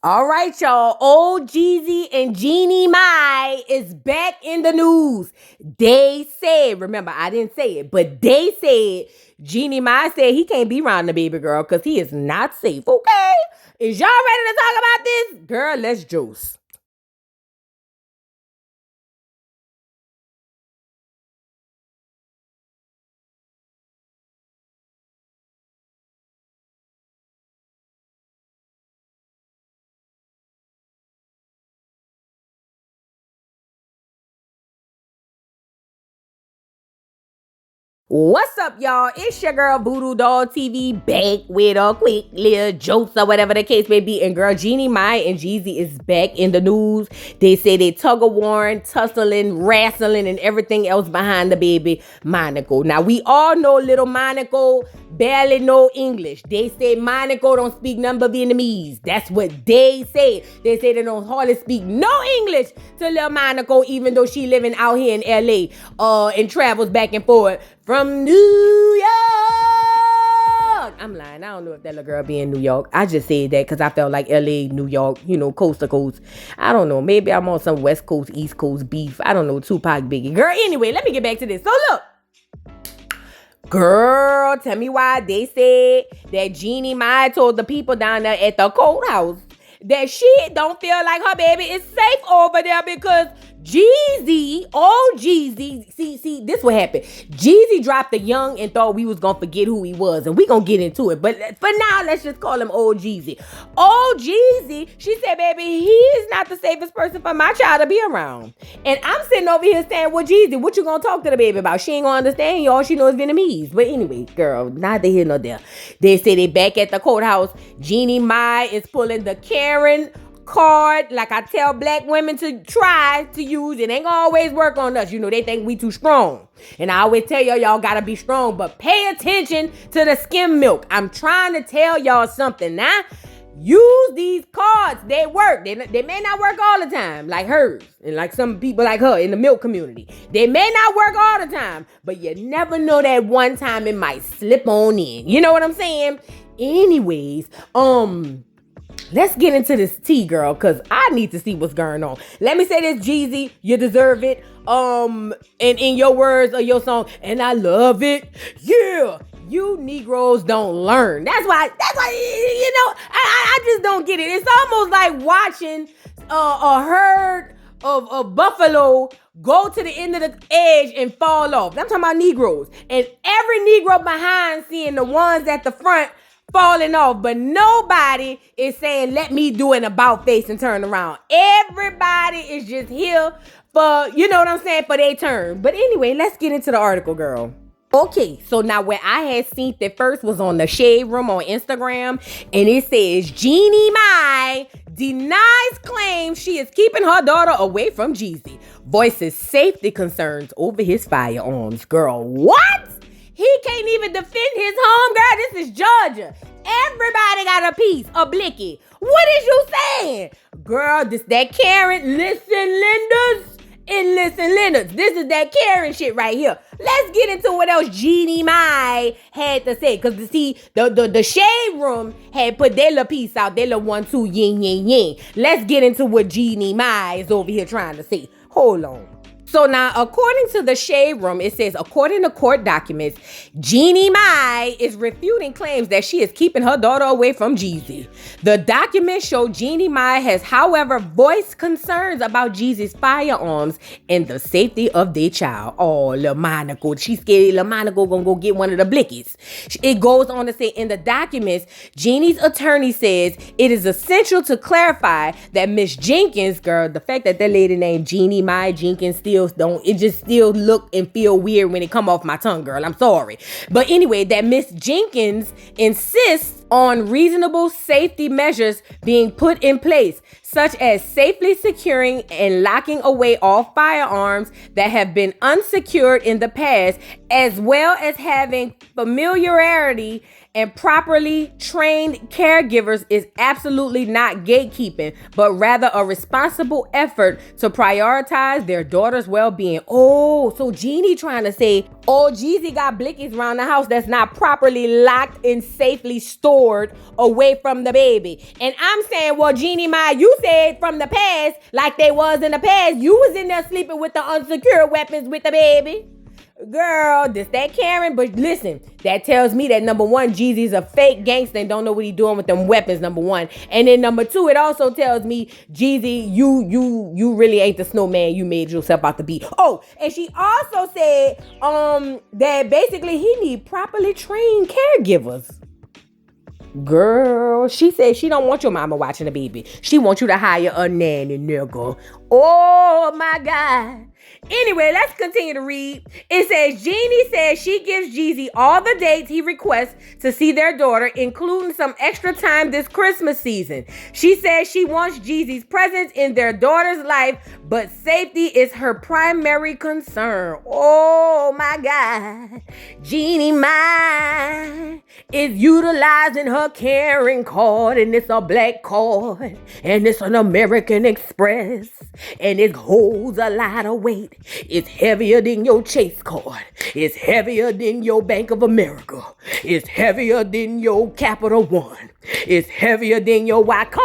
All right, y'all. Old Jeezy and Jeannie Mai is back in the news. They said, remember, I didn't say it, but they said Jeannie Mai said he can't be around the baby girl because he is not safe. Okay? Is y'all ready to talk about this? Girl, let's juice. What's up, y'all? It's your girl Voodoo Doll TV back with a quick little jokes or whatever the case may be. And girl, Jeannie Mai and Jeezy is back in the news. They say they tug of warring, tussling, wrestling, and everything else behind the baby Monaco. Now we all know little Monaco barely know English. They say Monaco don't speak none but Vietnamese. That's what they say. They say they don't hardly speak no English to little Monaco, even though she living out here in LA and travels back and forth from New York. I'm lying. I don't know if that little girl be in New York. I just said that because I felt like LA, New York, coast to coast. I don't know. Maybe I'm on some West Coast, East Coast beef. I don't know. Tupac, Biggie. Girl, anyway, let me get back to this. So look. Girl, tell me why they said that Jeannie Mai told the people down there at the courthouse that she don't feel like her baby is safe over there because Jeezy, see, this what happened. Jeezy dropped the young and thought we was gonna forget who he was, and we gonna get into it. But for now, let's just call him Old Jeezy. Old Jeezy, she said, baby, he is not the safest person for my child to be around. And I'm sitting over here saying, well, Jeezy, what you gonna talk to the baby about? She ain't gonna understand you. All she knows is Vietnamese. But anyway, girl, neither here nor there. They say they back at the courthouse. Jeannie Mai is pulling the Karen card, like I tell black women to try to use. It ain't gonna always work on us. They think we too strong. And I always tell y'all gotta be strong, but pay attention to the skim milk. I'm trying to tell y'all something now. Use these cards. They work. They may not work all the time, like hers, and like some people like her in the milk community. They may not work all the time, but you never know that one time it might slip on in. You know what I'm saying? Anyways, let's get into this tea, girl, because I need to see what's going on. Let me say this, Jeezy, you deserve it. And in your words of your song, and I love it. Yeah, you Negroes don't learn. That's why, I just don't get it. It's almost like watching a herd of buffalo go to the end of the edge and fall off. I'm talking about Negroes. And every Negro behind seeing the ones at the front falling off, but nobody is saying, let me do an about face and turn around. Everybody is just here for, for their turn. But anyway, let's get into the article, girl. Okay, so now where I had seen it first was on the Shade Room on Instagram, and it says, Jeannie Mai denies claims she is keeping her daughter away from Jeezy. Voices safety concerns over his firearms. Girl, what? He can't even defend his home, girl. This is Georgia. Everybody got a piece, a blicky. What is you saying? Girl, this that Karen, listen, Lindas. And listen, Leonard, this is that Karen shit right here. Let's get into what else Jeannie Mai had to say. Because, see, the Shade Room had put their little piece out, their little 1-2 yin, yin, yin. Let's get into what Jeannie Mai is over here trying to say. Hold on. So now, according to the Shade Room, it says, according to court documents, Jeannie Mai is refuting claims that she is keeping her daughter away from Jeezy. The documents show Jeannie Mai has, however, voiced concerns about Jeezy's firearms and the safety of their child. Oh, Lil Monaco. She's scared Lil Monaco gonna go get one of the blickies. It goes on to say, in the documents, Jeannie's attorney says it is essential to clarify that Miss Jenkins, girl, the fact that lady named Jeannie Mai Jenkins still look and feel weird when it come off my tongue, girl. I'm sorry. But anyway, that Miss Jenkins insists on reasonable safety measures being put in place, such as safely securing and locking away all firearms that have been unsecured in the past, as well as having familiarity and properly trained caregivers is absolutely not gatekeeping, but rather a responsible effort to prioritize their daughter's well-being. Oh, so Jeannie trying to say, oh, Jeezy got blickies around the house that's not properly locked and safely stored away from the baby. And I'm saying, well, Jeannie Mai, you said from the past, like they was in the past, you was in there sleeping with the unsecured weapons with the baby. Girl, this that Karen, but listen, that tells me that number one, Jeezy's a fake gangster and don't know what he doing with them weapons, number one. And then number two, it also tells me, Jeezy, you really ain't the snowman you made yourself out to be. Oh, and she also said that basically he need properly trained caregivers. Girl, she said she don't want your mama watching the baby. She wants you to hire a nanny, nigga. Oh my God. Anyway, let's continue to read. It says, Jeannie says she gives Jeezy all the dates he requests to see their daughter, including some extra time this Christmas season. She says she wants Jeezy's presence in their daughter's life, but safety is her primary concern. Oh my God. Jeannie Mai is utilizing her caring card, and it's a black card, and it's an American Express, and it holds a lot of weight. It's heavier than your Chase card. It's heavier than your Bank of America. It's heavier than your Capital One. It's heavier than your Wachovia.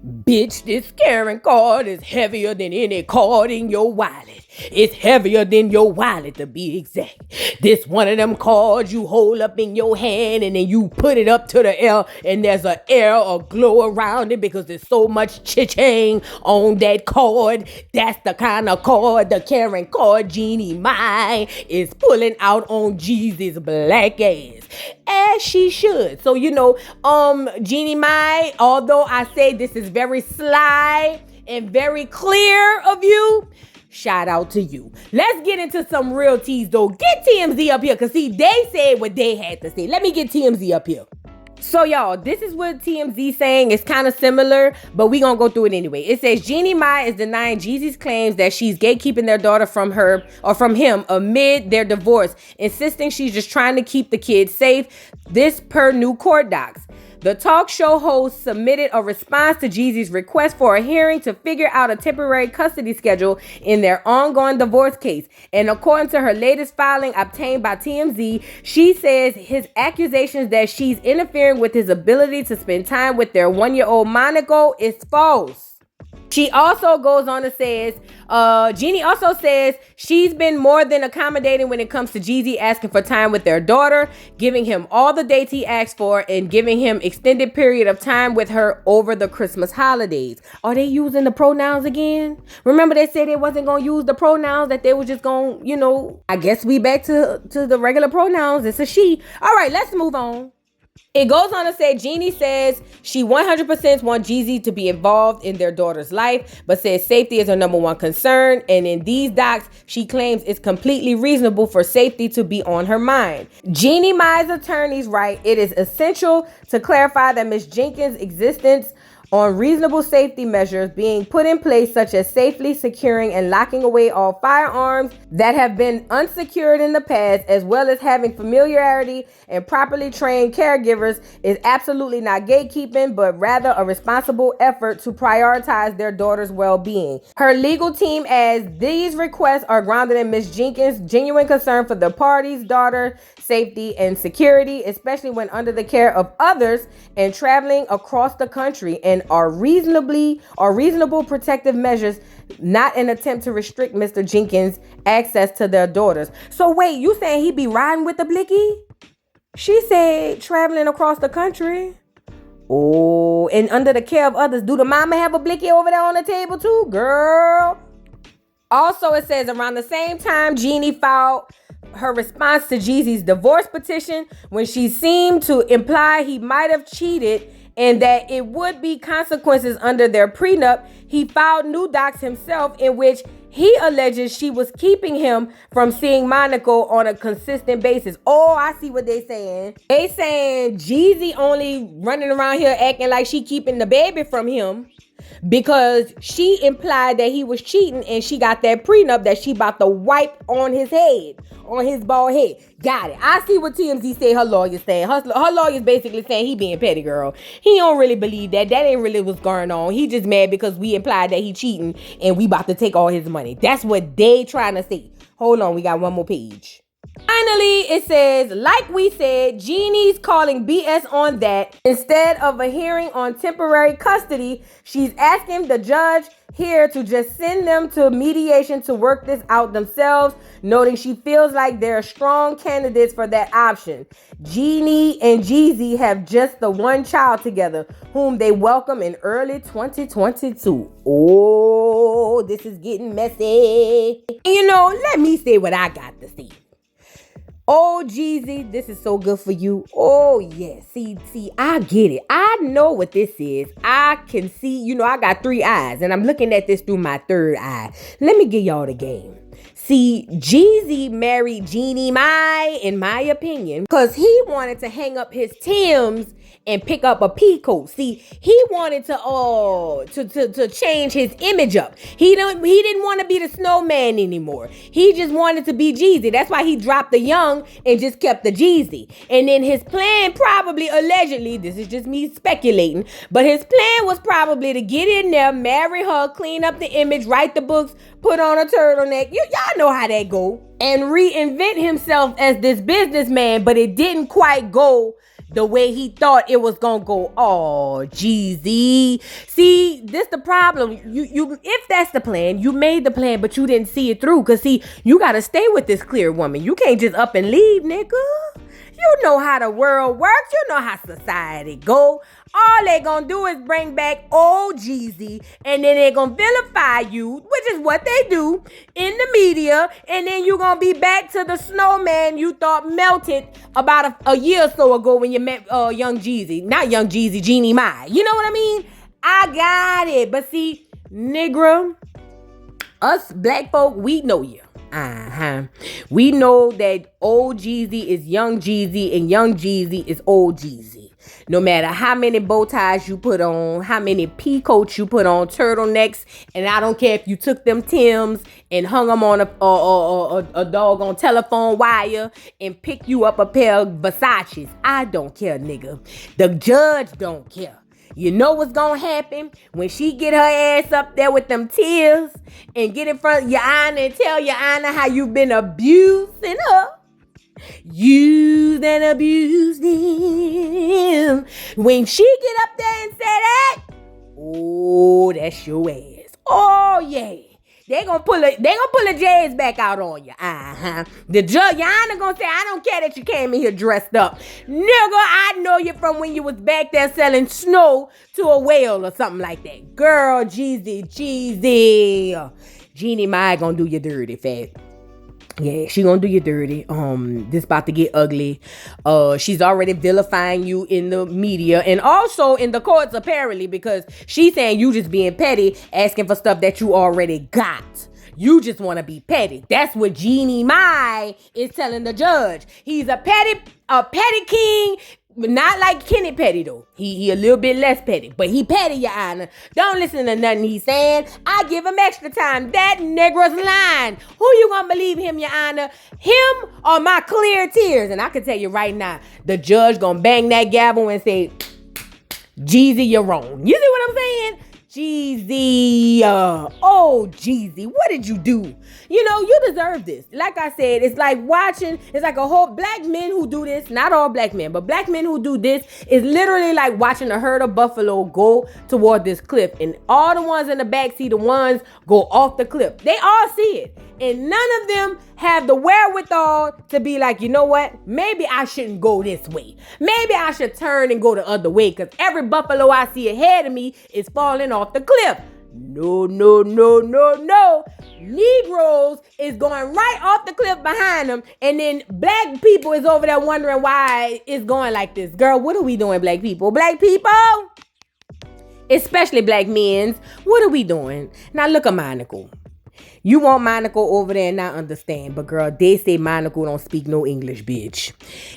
Bitch, this caring card is heavier than any card in your wallet. It's heavier than your wallet, to be exact. This one of them cards you hold up in your hand and then you put it up to the air and there's an air or glow around it because there's so much cha-ching on that card. That's the kind of card, the caring card Jeannie Mai is pulling out on Jeezy's black ass. As she should. So, Jeannie Mai, although I say this is very sly and very clear of you, shout out to you. Let's get into some real teas though. Get TMZ up here, because see, they said what they had to say. Let me get TMZ up here. So y'all, this is what TMZ saying. It's kind of similar, but we gonna go through it anyway. It says Jeannie Mai is denying Jeezy's claims that she's gatekeeping their daughter from her or from him amid their divorce, insisting she's just trying to keep the kids safe. This per new court docs. The talk show host submitted a response to Jeezy's request for a hearing to figure out a temporary custody schedule in their ongoing divorce case. And according to her latest filing obtained by TMZ, she says his accusations that she's interfering with his ability to spend time with their 1-year-old Monaco is false. She also goes on to says, Jeannie also says she's been more than accommodating when it comes to Jeezy asking for time with their daughter, giving him all the dates he asked for, and giving him extended period of time with her over the Christmas holidays. Are they using the pronouns again? Remember they said they wasn't going to use the pronouns, that they were just going, I guess we back to the regular pronouns. It's a she. All right, let's move on. It goes on to say Jeannie says she 100% wants Jeezy to be involved in their daughter's life, but says safety is her number one concern. And in these docs, she claims it's completely reasonable for safety to be on her mind. Jeannie Mai's attorneys write, it is essential to clarify that Ms. Jenkins' existence on reasonable safety measures being put in place, such as safely securing and locking away all firearms that have been unsecured in the past, as well as having familiarity and properly trained caregivers, is absolutely not gatekeeping, but rather a responsible effort to prioritize their daughter's well-being. Her legal team adds these requests are grounded in Ms. Jenkins' genuine concern for the parties' daughter safety and security, especially when under the care of others and traveling across the country, and are reasonable protective measures, not an attempt to restrict Mr. Jenkins' access to their daughters. So wait, you saying he be riding with the blicky? She said traveling across the country. Oh, and under the care of others. Do the mama have a blicky over there on the table too, girl? Also, it says around the same time Jeannie filed her response to Jeezy's divorce petition, when she seemed to imply he might have cheated and that it would be consequences under their prenup, he filed new docs himself in which he alleges she was keeping him from seeing Monaco on a consistent basis. Oh, I see what they saying. They saying Jeezy only running around here acting like she keeping the baby from him, because she implied that he was cheating and she got that prenup that she about to wipe on his head, on his bald head. Got it. I see what TMZ say her lawyer's saying. Her lawyer's basically saying he being petty, girl. He don't really believe that. That ain't really what's going on. He just mad because we implied that he cheating and we about to take all his money. That's what they trying to say. Hold on, we got one more page. Finally, it says, like we said, Jeannie's calling BS on that. Instead of a hearing on temporary custody, she's asking the judge here to just send them to mediation to work this out themselves, noting she feels like they're strong candidates for that option. Jeannie and Jeezy have just the one child together, whom they welcome in early 2022. Oh, this is getting messy. You know, let me say what I got to say. Oh, Jeezy, this is so good for you. Oh, yes. See, I get it. I know what this is. I can see, you know, I got 3 eyes, and I'm looking at this through my 3rd eye. Let me give y'all the game. See, Jeezy married Jeannie Mai, in my opinion, because he wanted to hang up his Timbs and pick up a peacoat. See, he wanted to change his image up. He didn't want to be the snowman anymore. He just wanted to be Jeezy. That's why he dropped the young and just kept the Jeezy. And then his plan probably, allegedly, this is just me speculating, but his plan was probably to get in there, marry her, clean up the image, write the books, put on a turtleneck. Y'all know how that go. And reinvent himself as this businessman, but it didn't quite go the way he thought it was gonna go. Oh, Jeezy. See, this the problem. You if that's the plan, you made the plan, but you didn't see it through. Cause see, you gotta stay with this clear woman. You can't just up and leave, nigga. You know how the world works. You know how society go. All they gonna do is bring back old Jeezy, and then they gonna vilify you, which is what they do in the media, and then you gonna be back to the snowman you thought melted about a year or so ago when you met young Jeezy. Not young Jeezy, Jeannie Mai. You know what I mean? I got it. But see, nigga, us black folk, we know you. We know that old Jeezy is young Jeezy and young Jeezy is old Jeezy. No matter how many bow ties you put on, how many peacoats you put on, turtlenecks, and I don't care if you took them Timbs and hung them on a doggone telephone wire and picked you up a pair of Versace's. I don't care, nigga. The judge don't care. You know what's gonna happen when she get her ass up there with them tears and get in front of your Honor and tell your Honor how you been abusing her. Used and abused him. When she get up there and say that, oh, that's your ass. Oh yeah. They gonna pull a J's back out on you. The judge, your Honor gonna say, I don't care that you came in here dressed up. Nigga, I know you from when you was back there selling snow to a whale or something like that. Girl, Jeezy. Jeannie Mai gonna do you dirty, fat. Yeah, she gonna do you dirty. This about to get ugly. She's already vilifying you in the media and also in the courts apparently, because she's saying you just being petty, asking for stuff that you already got. You just want to be petty. That's what Jeannie Mai is telling the judge. He's a petty king. Not like Kenny Petty though. He a little bit less petty, but he petty, your Honor. Don't listen to nothing he's saying. I give him extra time. That nigger's lying. Who you gonna believe, him, your Honor? Him or my clear tears? And I can tell you right now, the judge gonna bang that gavel and say, Jeezy, you're wrong. You see what I'm saying? Jeezy, oh Jeezy, what did you do? You know, you deserve this. Like I said, it's like a whole black men who do this, not all black men, but black men who do this is literally like watching a herd of buffalo go toward this cliff. And all the ones in the backseat, the ones go off the cliff. They all see it. And none of them have the wherewithal to be like, you know what? Maybe I shouldn't go this way. Maybe I should turn and go the other way because every buffalo I see ahead of me is falling off the cliff. No. Negroes is going right off the cliff behind them. And then black people is over there wondering why it's going like this. Girl, what are we doing, black people? Black people? Especially black men. What are we doing? Now look at Monica. You want Monaco over there and not understand. But girl, they say Monaco don't speak no English, bitch.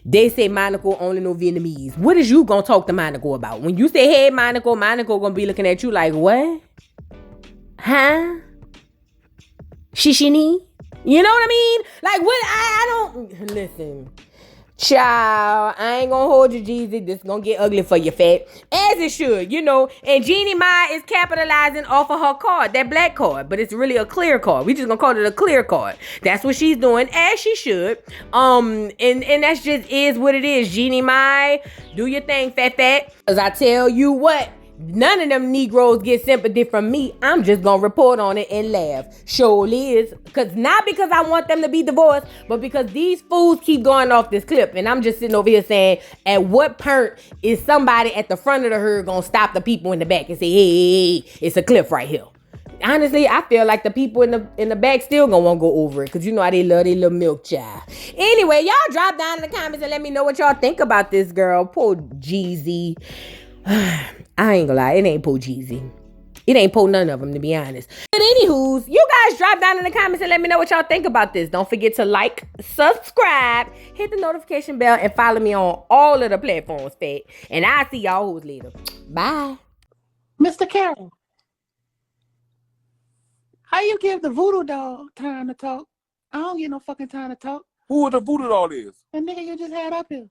They say Monaco only know Vietnamese. What is you gonna talk to Monaco about? When you say, hey, Monaco gonna be looking at you like, what? Huh? Shishini? You know what I mean? Like, what? I don't... Listen. Child, I ain't gonna hold you, Jeezy. This gonna get ugly for you, fat. As it should, you know. And Jeannie Mai is capitalizing off of her card, that black card. But it's really a clear card. We just gonna call it a clear card. That's what she's doing, as she should. And that's just is what it is. Jeannie Mai, do your thing, fat. Cause I tell you what, none of them Negroes get sympathy from me. I'm just gonna report on it and laugh. Surely is. Not because I want them to be divorced, but because these fools keep going off this clip. And I'm just sitting over here saying, at what point is somebody at the front of the herd gonna stop the people in the back and say, hey, it's a cliff right here? Honestly, I feel like the people in the back still gonna want to go over it, because you know how they love their little milk child. Anyway, y'all drop down in the comments and let me know what y'all think about this girl. Poor Jeezy. I ain't gonna lie, it ain't poor Jeezy. It ain't poor none of them, to be honest. But anywho's, you guys drop down in the comments and let me know what y'all think about this. Don't forget to like, subscribe, hit the notification bell, and follow me on all of the platforms, fat. And I'll see y'all hoes later. Bye. Mr. Carroll, how you give the voodoo doll time to talk? I don't get no fucking time to talk. Who the voodoo doll is? The nigga you just had up here.